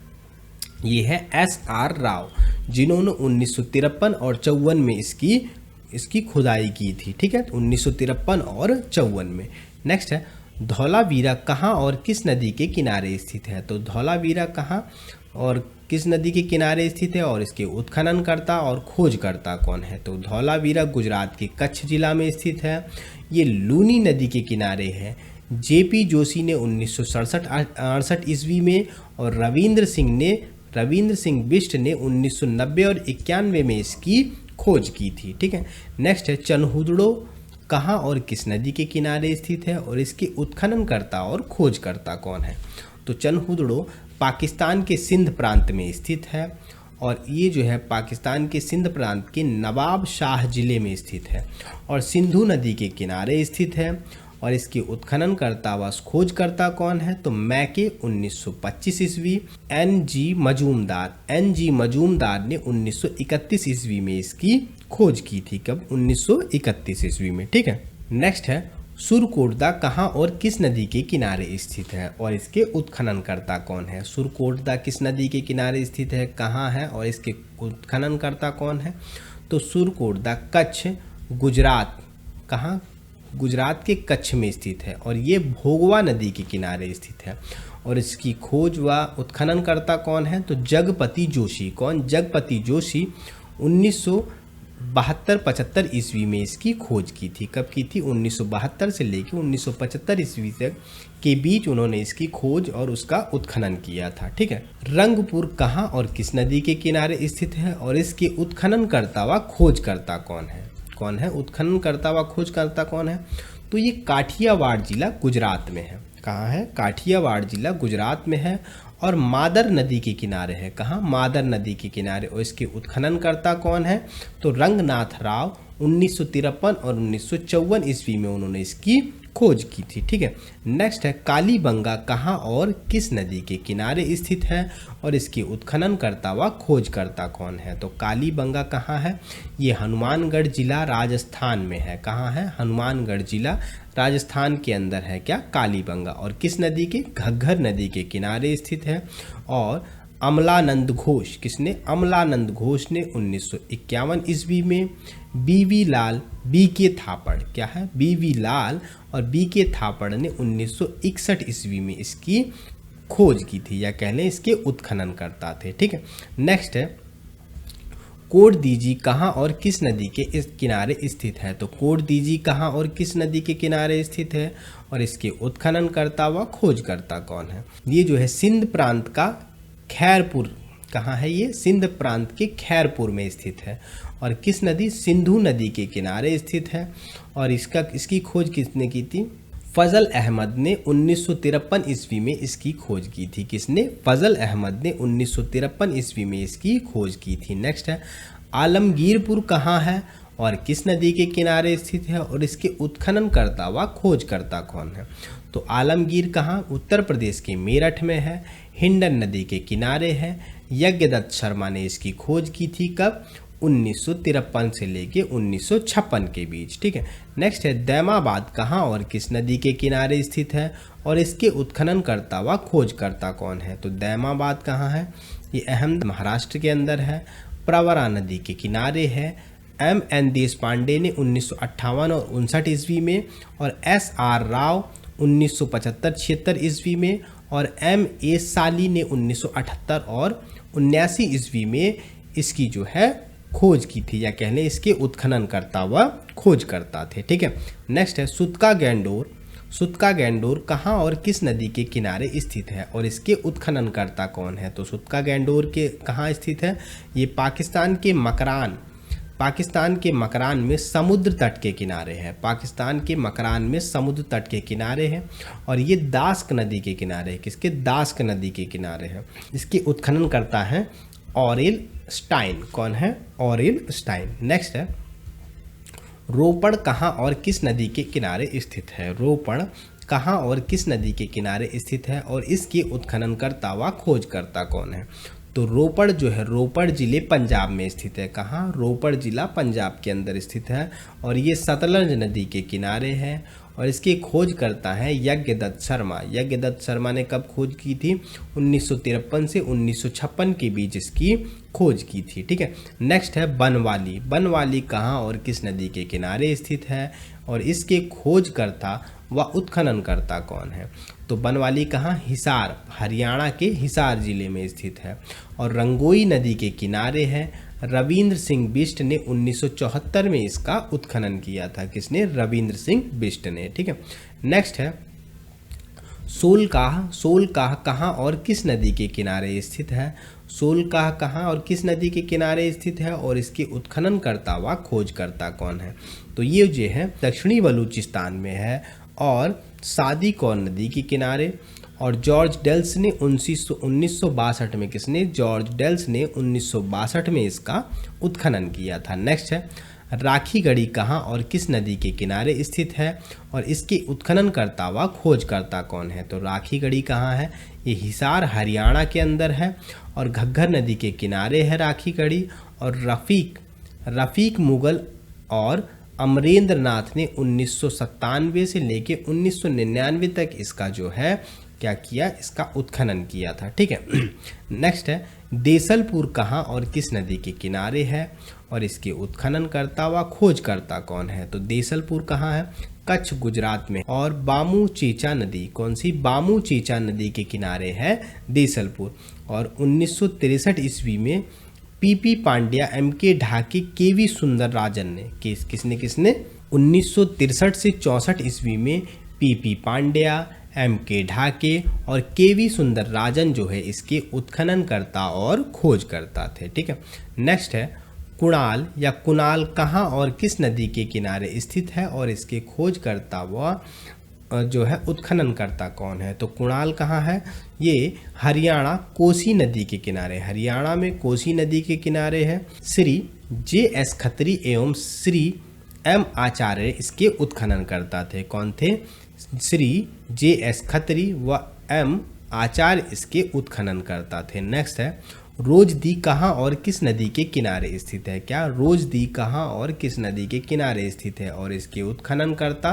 ये है SR राव, जिन्होंने 1953 और 54 में इसकी खुदाई की थी। ठीक है, 1953 और 54 में। नेक्स्ट है धौलावीरा कहाँ और किस नदी के किनारे स्थित है? तो धौलावीरा कहाँ और किस नदी के किनारे स्थित है और इसके उत्खननकर्ता और खोजकर्ता कौन है? तो धौलावीरा गुजरात के कच्छ जिला में स्थित है। ये लूनी नदी के किनारे है। JP जोशी ने 1967-68 ईस्वी में और रविंद्र सिंह बिष्ट ने 1990 और 91 में इसकी खोज की थी। ठीक है, नेक्स्ट है चनहुदड़ो कहाँ और किस नदी के किनारे स्थित है और इसके उत्खननकर्ता और खोजकर्ता कौन है? तो चनहुदड़ो पाकिस्तान के सिंध प्रांत में स्थित है और ये जो है पाकिस्तान के सिंध प्रांत के नवाब शाह जिले में स्थित है और सिंधु नदी के किनारे स्थित है। और इसके उत्खननकर्ता व खोजकर्ता कौन है? तो मैके 1925 ईस्वी। NG मजूमदार ने 1931 ईस्वी में इसकी खोज की थी। कब? 1931 ईस्वी में। ठीक है, नेक्स्ट है सुरकोटदा कहाँ और किस नदी के किनारे स्थित है और इसके उत्खननकर्ता कौन है? सुरकोटदा किस नदी के किनारे स्थित है, कहाँ है और इसके उत्खननकर्ता कौन है? तो सुरकोटदा कच्छ गुजरात, कहाँ? गुजरात के कच्छ में स्थित है और ये भोगवा नदी के किनारे स्थित है और इसकी खोज व उत्खननकर्ता कौन है? तो जगपति जोशी। कौन? जगपति जोशी 1972-75 ईस्वी में इसकी खोज की थी। कब की थी? 1972 से लेकर 1975 ईस्वी तक के बीच उन्होंने इसकी खोज और उसका उत्खनन किया था। ठीक है, रंगपुर कहाँ और किस नदी के किनारे स्थित है और इसके उत्खननकर्ता व खोजकर्ता कौन है? कौन है उत्खननकर्ता व खोजकर्ता कौन है? तो ये काठियावाड़ जिला गुजरात में है। कहाँ है? काठियावाड़ जिला गुजरात में है और मादर नदी के किनारे है। कहाँ? मादर नदी के किनारे। और इसके उत्खननकर्ता कौन है? तो रंगनाथ राव 1953 और 1954 ईस्वी में उन्होंने इसकी खोज की थी। ठीक है, नेक्स्ट है कालीबंगा कहाँ और किस नदी के किनारे स्थित है और इसके उत्खननकर्ता व खोजकर्ता कौन है? तो कालीबंगा कहाँ है? ये हनुमानगढ़ जिला राजस्थान में है। कहाँ है? हनुमानगढ़ जिला राजस्थान के अंदर है क्या? कालीबंगा। और किस नदी के? घग्घर नदी के किनारे स्थित है। और अमलानंद घोष, किसने? अमलानंद घोष ने 1951 ईस्वी में BK थापड़, क्या है? BV लाल और BK थापड़ ने 1961 ईस्वी में इसकी खोज की थी या कह लें इसके उत्खननकर्ता थे। ठीक है, नेक्स्ट है कोटदीजी कहाँ और किस नदी के इस किनारे स्थित है? तो कोटदीजी कहाँ और किस नदी के किनारे स्थित है और इसके उत्खननकर्ता व खोजकर्ता कौन है? ये जो है सिंध प्रांत का खैरपुर, कहाँ है ये? सिंध प्रांत के खैरपुर में स्थित है और किस नदी? सिंधु नदी के किनारे स्थित है। और इसकी खोज किसने की थी? फजल अहमद ने 1953 ईस्वी में इसकी खोज की थी। किसने? फजल अहमद ने 1953 ईस्वी में इसकी खोज की थी। नेक्स्ट है आलमगीरपुर कहाँ है और किस नदी के किनारे स्थित है और इसके उत्खननकर्ता व खोजकर्ता कौन है? तो आलमगीर कहाँ? उत्तर प्रदेश के मेरठ में है, हिंडन नदी के किनारे है। यज्ञदत्त शर्मा ने इसकी खोज की थी। कब? 1953 से लेके 1956 के बीच। ठीक है, नेक्स्ट है दैमाबाद कहाँ और किस नदी के किनारे स्थित है और इसके उत्खननकर्ता व खोजकर्ता कौन है? तो दैमाबाद कहाँ है? ये अहमदाबाद महाराष्ट्र के अंदर है, प्रवरा नदी के किनारे है। MN देशपांडे ने 1958 और 59 ईस्वी में और SR राव 1975-76 ईस्वी में और MA साली ने 1978 और 79 ईस्वी में इसकी जो है खोज की थी या कह लें इसके उत्खननकर्ता व खोजकर्ता थे। ठीक है, नेक्स्ट है सुतका गैंडोर कहाँ और किस नदी के किनारे स्थित है और इसके उत्खननकर्ता कौन है? तो सुतका गैंडोर के कहाँ स्थित है? ये पाकिस्तान के मकरान में समुद्र तट के किनारे है। पाकिस्तान के मकरान में समुद्र तट के किनारे है और ये दास्क नदी के किनारे है। किसके? दास्क नदी के किनारे है। इसके उत्खननकर्ता हैं ऑरेल स्टाइन। कौन है? Aurel Stine. नेक्स्ट है रोपड़ कहाँ और किस नदी के किनारे स्थित है? रोपड़ कहाँ और किस नदी के किनारे स्थित है और इसके उत्खननकर्ता व खोजकर्ता कौन है? तो रोपड़ जो है, रोपड़ जिले पंजाब में स्थित है। कहाँ? रोपड़ जिला पंजाब के अंदर स्थित है और ये सतलज नदी के किनारे है और इसके खोजकर्ता हैं यज्ञदत्त शर्मा। यज्ञदत्त शर्मा ने कब खोज की थी? 1953 से 1956 के बीच इसकी खोज की थी। ठीक है। नेक्स्ट है बनवाली। बनवाली कहाँ और किस नदी के किनारे स्थित है और इसके खोजकर्ता व उत्खननकर्ता कौन है? तो बनवाली कहाँ? हिसार, हरियाणा के हिसार जिले में स्थित है और रंगोई नदी के किनारे है। रविंद्र सिंह बिष्ट ने 1974 में इसका उत्खनन किया था। किसने? रविंद्र सिंह बिष्ट ने। ठीक है। नेक्स्ट है सोलकाह। सोलकाह कहाँ और किस नदी के किनारे स्थित है? सोलकाह कहाँ और किस नदी के किनारे स्थित है और इसके उत्खननकर्ता व खोजकर्ता कौन है? तो ये जो है दक्षिणी बलूचिस्तान में है और सादी कौन नदी के किनारे। और जॉर्ज डेल्स ने 1962 में, किसने? जॉर्ज डेल्स ने 1962 में इसका उत्खनन किया था। नेक्स्ट है राखी गढ़ी कहाँ और किस नदी के किनारे स्थित है और इसके उत्खननकर्ता व खोजकर्ता कौन है? तो राखी गढ़ी कहाँ है? ये हिसार हरियाणा के अंदर है और घग्गर नदी के किनारे है राखी गढ़ी। और रफ़ीक मुगल और अमरेंद्र नाथ ने 1997 से लेके 1999 तक इसका जो है क्या किया? इसका उत्खनन किया था। ठीक है। नेक्स्ट है देसलपुर कहाँ और किस नदी के किनारे है और इसके उत्खननकर्ता व खोजकर्ता कौन है? तो देसलपुर कहाँ है? कच्छ, गुजरात में। और बामू चेचा नदी, कौन सी? बामू चेचा नदी के किनारे है देसलपुर। और 1963 ईस्वी में पीपी पांड्या, एमके ढाके, केवी सुंदरराजन ने किसने 1963 से 64 ईस्वी में पीपी पांड्या, एमके ढाके और केवी सुंदरराजन जो है इसके उत्खननकर्ता और खोजकर्ता थे। ठीक है। नेक्स्ट है कुणाल या कुणाल कहाँ और किस नदी के किनारे स्थित है और इसके खोजकर्ता व जो है उत्खननकर्ता कौन है? तो कुणाल कहाँ है? ये हरियाणा कोसी नदी के किनारे, हरियाणा में कोसी नदी के किनारे है। श्री JS खत्री एवं श्री M आचार्य इसके उत्खननकर्ता थे। कौन थे? श्री JS खत्री व M आचार्य इसके उत्खननकर्ता थे। नेक्स्ट है रोजदी कहाँ और किस नदी के किनारे स्थित है? क्या? रोजदी कहाँ और किस नदी के किनारे स्थित है और इसके उत्खननकर्ता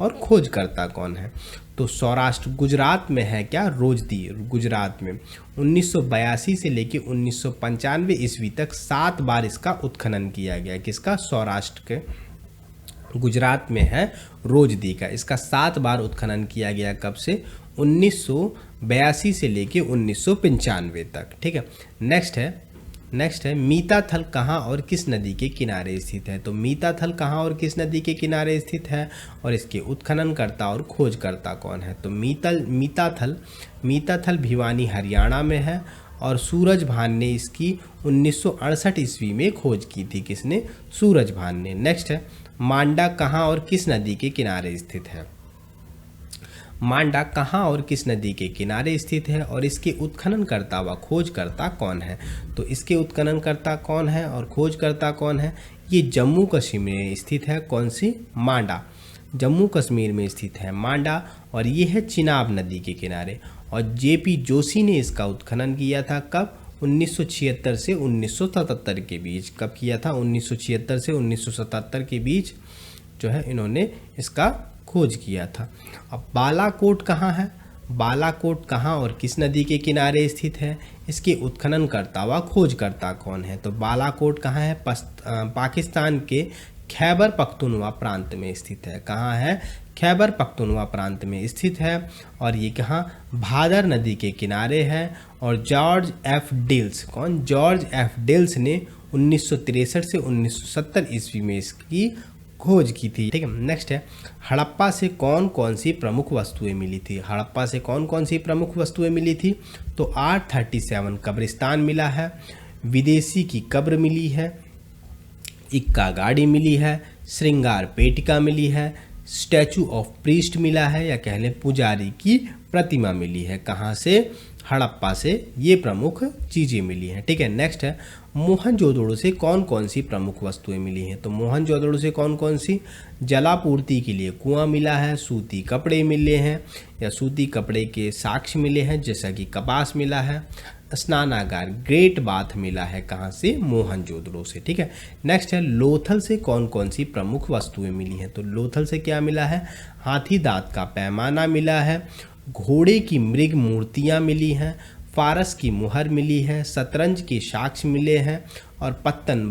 और खोजकर्ता कौन है? तो सौराष्ट्र, गुजरात में है। क्या? रोजदी गुजरात में 1982 से लेके 1995 ईस्वी तक 7 बार इसका उत्खनन किया गया। किसका? सौराष्ट्र के गुजरात में है रोजदी का। इसका 7 बार उत्खनन किया गया। कब से? 1982 से लेके 1995 तक। ठीक है। नेक्स्ट है मीताथल कहाँ और किस नदी के किनारे स्थित है? तो मीताथल कहाँ और किस नदी के किनारे स्थित है और इसके उत्खननकर्ता और खोजकर्ता कौन है? तो मीताथल भिवानी हरियाणा में है और सूरजभान ने इसकी 1968 ईस्वी में खोज की थी। किसने? सूरजभान ने। नेक्स्ट है मांडा कहाँ और किस नदी के किनारे स्थित है? मांडा कहाँ और किस नदी के किनारे स्थित है और इसके उत्खननकर्ता व खोजकर्ता कौन है? तो इसके उत्खननकर्ता कौन है और खोजकर्ता कौन है? ये जम्मू कश्मीर में स्थित है। कौन सी? मांडा, जम्मू कश्मीर में स्थित है मांडा और ये है चिनाब नदी के किनारे। और JP जोशी ने इसका उत्खनन किया था। कब? 1976 से 1977 के बीच। कब किया था? 1976 से 1977 के बीच जो है इन्होंने इसका खोज किया था। अब बालाकोट कहाँ है? बालाकोट कहाँ और किस नदी के किनारे स्थित है? इसके उत्खननकर्ता व खोजकर्ता कौन है? तो बालाकोट कहाँ है? पाकिस्तान के खैबर पख्तूनवा प्रांत में स्थित है। कहाँ है? खैबर पख्तूनवा प्रांत में स्थित है और ये कहाँ? भादर नदी के किनारे है। और जॉर्ज F डिल्स, कौन? जॉर्ज F डिल्स ने 1963 से 1970 ईस्वी में इसकी खोज की थी। ठीक है। नेक्स्ट है हड़प्पा से कौन कौन सी प्रमुख वस्तुएं मिली थी? हड़प्पा से कौन कौन सी प्रमुख वस्तुएं मिली थी? तो 837 कब्रिस्तान मिला है, विदेशी की कब्र मिली है, इक्का गाड़ी मिली है, श्रृंगार पेटिका मिली है, स्टैचू ऑफ प्रीस्ट मिला है या कह लें पुजारी की प्रतिमा मिली है। कहाँ से? हड़प्पा से ये प्रमुख चीज़ें मिली हैं। ठीक है, नेक्स्ट है मोहनजोदड़ो से कौन कौन सी प्रमुख वस्तुएं मिली हैं। तो मोहनजोदड़ो से कौन कौन सी, जलापूर्ति के लिए कुआं मिला है, सूती कपड़े मिले हैं या सूती कपड़े के साक्ष्य मिले हैं जैसा कि कपास मिला है, स्नानागार ग्रेट बाथ मिला है कहाँ से, मोहनजोदड़ो से। ठीक है, नेक्स्ट है लोथल से कौन कौन सी प्रमुख वस्तुएं मिली हैं। तो लोथल से क्या मिला है, हाथी दांत का पैमाना मिला है, घोड़े की मृग मूर्तियाँ मिली हैं, फारस की मुहर मिली है, शतरंज के साक्ष्य मिले हैं और पत्तन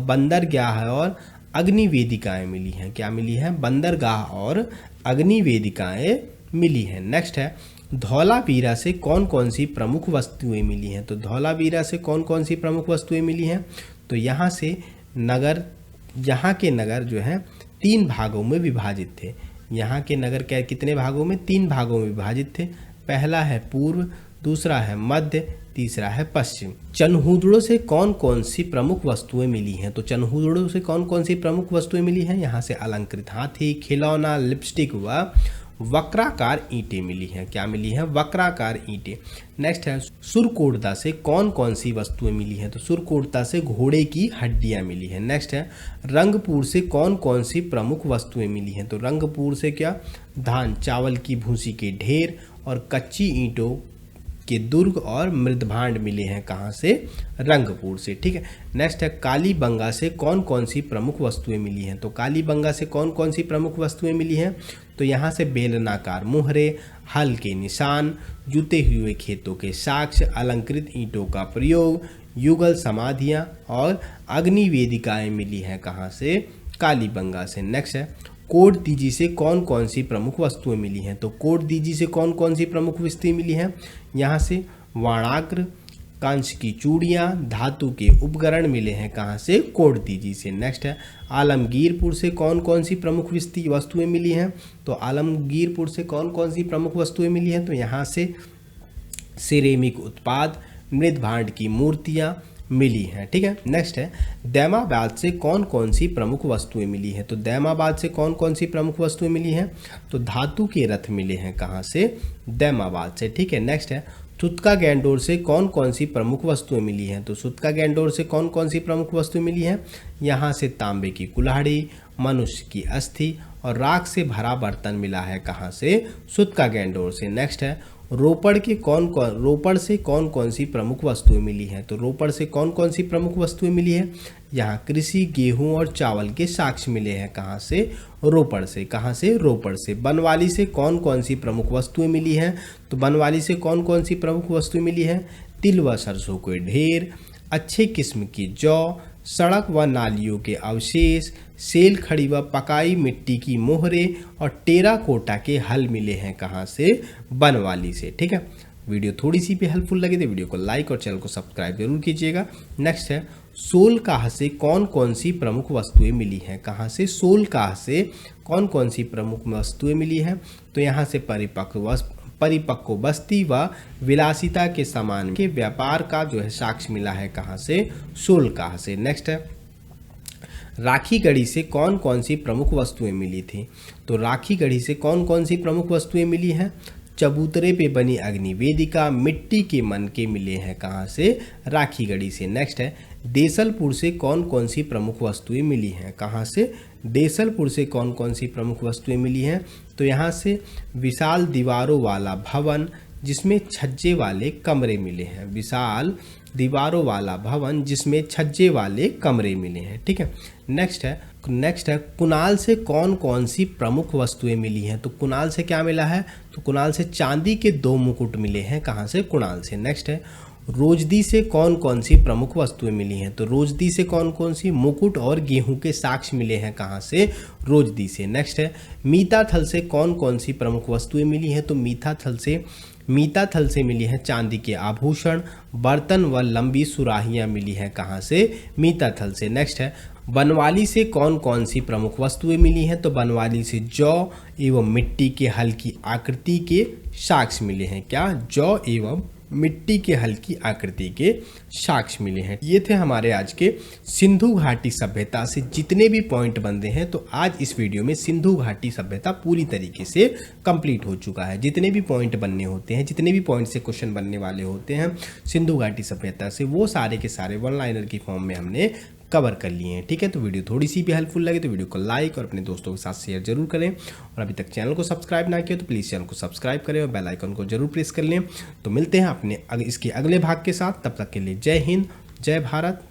बंदरगाह और अग्नि वेदिकाएँ मिली हैं। क्या मिली हैं, बंदरगाह और अग्नि वेदिकाएँ मिली हैं। नेक्स्ट है धौलावीरा से कौन कौन सी प्रमुख वस्तुएं मिली हैं। तो धौलावीरा से कौन कौन सी प्रमुख वस्तुएं मिली हैं। तो यहाँ के नगर जो हैं 3 भागों में विभाजित थे। यहाँ के नगर क्या कितने भागों में, 3 भागों में विभाजित थे। पहला है पूर्व, दूसरा है मध्य, तीसरा है पश्चिम। चनहूदड़ो से कौन कौन सी प्रमुख वस्तुएं मिली हैं। तो चनहूदड़ो से कौन कौन सी प्रमुख वस्तुएं मिली हैं। यहाँ से अलंकृत हाथी, खिलौना, लिपस्टिक व वक्राकार ईंटें मिली हैं। क्या मिली हैं, वक्राकार ईंटें। नेक्स्ट है सुरकोटदा से कौन कौन सी वस्तुएं मिली हैं। तो सुरकोटदा से घोड़े की हड्डियां मिली हैं। नेक्स्ट है रंगपुर से कौन कौन सी प्रमुख वस्तुएं मिली हैं। तो रंगपुर से क्या, धान चावल की भूसी के ढेर और कच्ची ईंटों के दुर्ग और मृदभांड मिले हैं कहाँ से, रंगपुर से। ठीक है, नेक्स्ट है कालीबंगा से कौन कौन सी प्रमुख वस्तुएं मिली हैं। तो कालीबंगा से कौन कौन सी प्रमुख वस्तुएं मिली हैं। तो यहाँ से बेलनाकार मुहरे, हल के निशान, जुते हुए खेतों के साक्ष्य, अलंकृत ईंटों का प्रयोग, युगल समाधियाँ और अग्नि वेदिकाएँ मिली हैं कहाँ से, कालीबंगा से। नेक्स्ट है कोट दीजी से कौन कौन सी प्रमुख वस्तुएं मिली हैं। तो कोट दीजी से कौन कौन सी प्रमुख वस्तुएं मिली हैं। यहाँ से वाणाग्र, कांच की चूड़ियाँ, धातु के उपकरण मिले हैं कहाँ से, कोट दीजी से। नेक्स्ट है आलमगीरपुर से कौन कौन सी प्रमुख वस्तुएं मिली हैं। तो आलमगीरपुर से कौन कौन सी प्रमुख वस्तुएं मिली हैं। तो यहाँ से सिरेमिक उत्पाद, मृदभांड की मूर्तियाँ मिली हैं। ठीक है, नेक्स्ट है दैमाबाद से कौन कौन सी प्रमुख वस्तुएं मिली हैं। तो दैमाबाद से कौन कौन सी प्रमुख वस्तुएं मिली हैं। तो धातु के रथ मिले हैं कहाँ से, दैमाबाद से। ठीक है, नेक्स्ट है सुतका गैंडोर से कौन कौन सी प्रमुख वस्तुएं मिली हैं। तो सुतका गैंडोर से कौन कौन सी प्रमुख वस्तुएं मिली हैं। यहाँ से तांबे की कुल्हाड़ी, मनुष्य की अस्थि और राख से भरा बर्तन मिला है कहाँ से, सुतका गैंडोर से। नेक्स्ट है रोपड़ से कौन कौन सी प्रमुख वस्तुएं मिली हैं। तो रोपड़ से कौन कौन सी प्रमुख वस्तुएं मिली हैं। यहाँ कृषि, गेहूं और चावल के साक्ष्य मिले हैं कहाँ से, रोपड़ से। कहाँ से, रोपड़ से। बनवाली से कौन कौन सी प्रमुख वस्तुएं मिली हैं। तो बनवाली से कौन कौन सी प्रमुख वस्तुएं मिली हैं। तिल व सरसों के ढेर, अच्छे किस्म की जौ, सड़क व नालियों के अवशेष, सेल खड़ी व पकाई मिट्टी की मोहरे और टेराकोटा के हल मिले हैं कहाँ से, बनवाली से। ठीक है, वीडियो थोड़ी सी भी हेल्पफुल लगे तो वीडियो को लाइक और चैनल को सब्सक्राइब जरूर कीजिएगा। नेक्स्ट है सोलकाह से कौन कौन सी प्रमुख वस्तुएं मिली हैं। कहाँ से, सोलकाह से कौन कौन सी प्रमुख वस्तुएं मिली हैं। तो यहाँ से परिपक्व बस्ती व विलासिता के सामान के व्यापार का जो है साक्ष्य मिला है कहाँ से, सोलकाह से। नेक्स्ट है राखी गढ़ी से कौन कौन सी प्रमुख वस्तुएं मिली थी। तो राखी गढ़ी से कौन कौन सी प्रमुख वस्तुएं मिली हैं। चबूतरे पे बनी अग्नि वेदिका, मिट्टी के मनके मिले हैं कहाँ से, राखी गढ़ी से। नेक्स्ट है देसलपुर से कौन कौन सी प्रमुख वस्तुएं मिली हैं। कहाँ से, देसलपुर से कौन कौन सी प्रमुख वस्तुएं मिली हैं। तो यहाँ से विशाल दीवारों वाला भवन जिसमें छज्जे वाले कमरे मिले हैं, विशाल दीवारों वाला भवन जिसमें छज्जे वाले कमरे मिले हैं। ठीक है, नेक्स्ट है कुणाल से कौन कौन सी प्रमुख वस्तुएं मिली हैं। तो कुणाल से क्या मिला है। तो कुणाल से चांदी के 2 मुकुट मिले हैं कहाँ से, कुणाल से। नेक्स्ट है रोजदी से कौन कौन सी प्रमुख वस्तुएं मिली हैं। तो रोजदी से कौन कौन सी, मुकुट और गेहूं के साक्ष्य मिले हैं कहाँ से, रोजदी से। नेक्स्ट है मीताथल से कौन कौन सी प्रमुख वस्तुएं मिली हैं। तो मीताथल से मिली है चांदी के आभूषण, बर्तन व लंबी सुराहियां मिली हैं कहाँ से, मीताथल से। नेक्स्ट है बनवाली से कौन कौन सी प्रमुख वस्तुएं मिली हैं। तो बनवाली से जौ एवं मिट्टी के हल की आकृति के साक्ष्य मिले हैं। क्या, जौ एवं मिट्टी के हल्की आकृति के साक्ष्य मिले हैं। ये थे हमारे आज के सिंधु घाटी सभ्यता से जितने भी पॉइंट बनते हैं। तो आज इस वीडियो में सिंधु घाटी सभ्यता पूरी तरीके से कंप्लीट हो चुका है। जितने भी पॉइंट बनने होते हैं, जितने भी पॉइंट से क्वेश्चन बनने वाले होते हैं सिंधु घाटी सभ्यता से, वो सारे के सारे वन लाइनर की फॉर्म में हमने कवर कर लिए हैं। ठीक है, तो वीडियो थोड़ी सी भी हेल्पफुल लगे तो वीडियो को लाइक और अपने दोस्तों के साथ शेयर जरूर करें। और अभी तक चैनल को सब्सक्राइब ना किया तो प्लीज़ चैनल को सब्सक्राइब करें और बेल आइकन को जरूर प्रेस कर लें। तो मिलते हैं अपने इसके अगले भाग के साथ, तब तक के लिए जय हिंद, जय भारत,